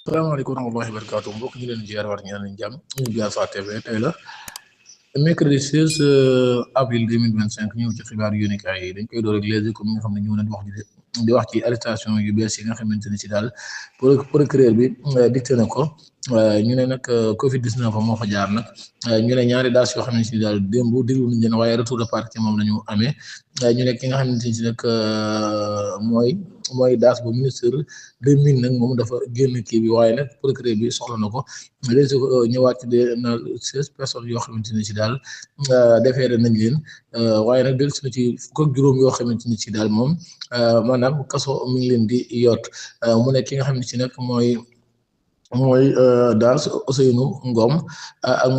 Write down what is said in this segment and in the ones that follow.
salaamaaleykum wa rahmatullahi wa barakaatu mbokk ñu leen ziar war ñaan leen jàmm ñu Diaspora TV tey la mercredi 16 avril 2025 ñëw ci xibaar yéenekaay yi dañ koy door ak Les Échos comme nga xam ne ñëw nañ di wax ci arrestation yu bees yi nga xamante ne si daal procureur bi dicté na ko ñu ne nag Covid 19 moo fa jaar nag ñu ne ñaari daas yoo xam ne si daal démb déglu nañ leen waaye retour de parquet moom la ñu amee ñu ne ki nga xamante ne si nag mooy daas bu ministre des Mines nag moom dafa génn kii bi waaye nag procureur bi soxla na ko léegi ñëwaat ci na 16 personnes yoo xamante ne si daal defeere nañ leen waaye nag dellusi na ci fukk ak juróom yoo xamante ne si daal moom maanaam kaso mi ngi leen di yoot mu ne ki nga xam ne si nag mooy daas Ousseynou Ngom ak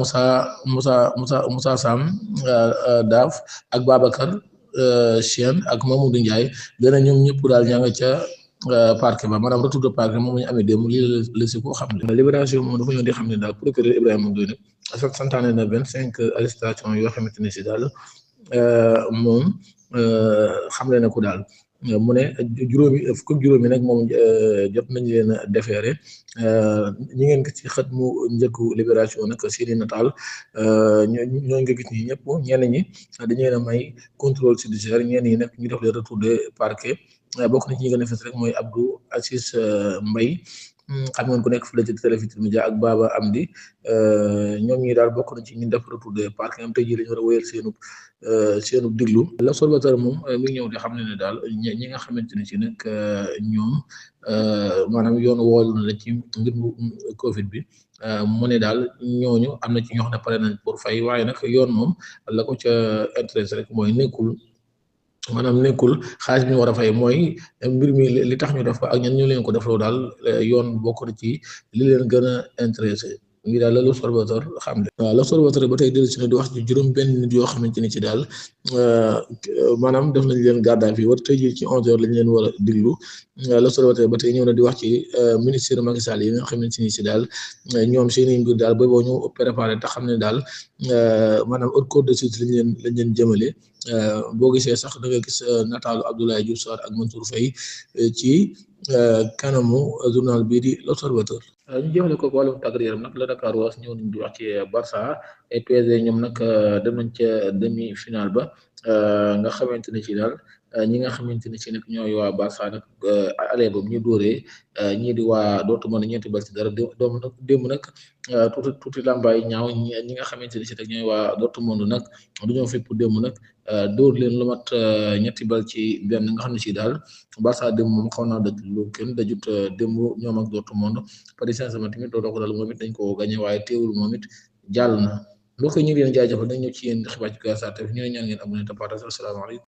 Moussa Sam Daaf ak Babacar Chien ak Mamadou Ndiaye gën ñoom ñëpp daal ñaa nga ca parquet ba maanaam retour de parquet moom ñu amee démb lii la si ko xam ne libération moom dafa ñëw di xam ne daal procureur Ibrahima Ndoye nag santaane na 25 arrestation yoo xamante ne si daal moom xamle na ko daal mu ne fukk ak juróomi nag moom jot nañ leen a defeere ñi ngeen gis ci xët mu njëkku libération nag seeni nataal ñoo nga gis ñi ñëpp ñenn ñi dañu leen a may contrôle judiciaire ñenn ñi nag ñu def le retour de parquet bokk na ci ñi gën a fës rek mooy Abdou Aziz Mbaye xam ngeen ku nekk fële ci Télé Futurs Médias ak Baba Amdi ñoom ñi daal bokk na ci ñu def retour de parquet am tey jii lañu war a wéyal seenu diglu l'Observateur moom mi ngi ñëw di xam ne daal ñi nga xamante ne ci nag ñoom maanaam yoon woolu na la ci mbir mu Covid bi mu ne daal ñooñu am na ci ñoo xam ne pare nañ pour fay waaye nag yoon moom la ko ca intéressé rek mooy nekkul xaalis bi ñu war a fay mooy mbir mi li tax ñu def ko ak ñan ñu leen ko defloo daal yoon bokk na ci li leen gën a intéressé ngi daal la l'Observateur xam ne waaw l'Observateur ba tey dellu si ne di wax ci juróom benn nit yoo xamante ni ci daal maanaam def nañ leen garde à vue war tey jii ci 11h lañ leen war a diglu l'Observateur ba tey ñëw na di wax ci ministère Macky Sall yi nga xamante ni ci daal ñoom seeni mbir daal booy boo ñu préparé te xam ne daal maanaam haute cour de justice lañ leen jëmale boo gisee sax da nga gis nataalu Abdoulaye Diouf Sarr ak Mansour Faye ci kanamu journal bii di l'Observateur ñu jëmale ko wàllum tàggat yaram nag la Dakar was ñëw nañ di wax ci Barça et PSG ñoom nag dem nañ ca demi-finale ba nga xamante ne ci daal ñi nga xamante ne ci nag ñooy waa Barça nag aller boobu ñu dóoree ñii di waa Dortmund ñeenti bal ci dara démb nag tuuti làmbaay ñaaw ñi nga xamante ne ci nag ñooy waa Dortmund nag dañoo fépp démb nag dóor leen lu mat ñetti bal ci benn nga xam ne ci daal Barça démb moom xaw naa daj lu kenn dajut démb ñoom ak Dortmund Paris Saint-Germain tamit looloo ko dal moom it dañ ko gagné waaye teewul moom it jàll na mbokk yi ñu ngi leen jaajëfal dañ ñëw ci yéen xibaar ci Diaspora TV ñu ne ñaan ngeen abonné te partage. Asalaamaaleykum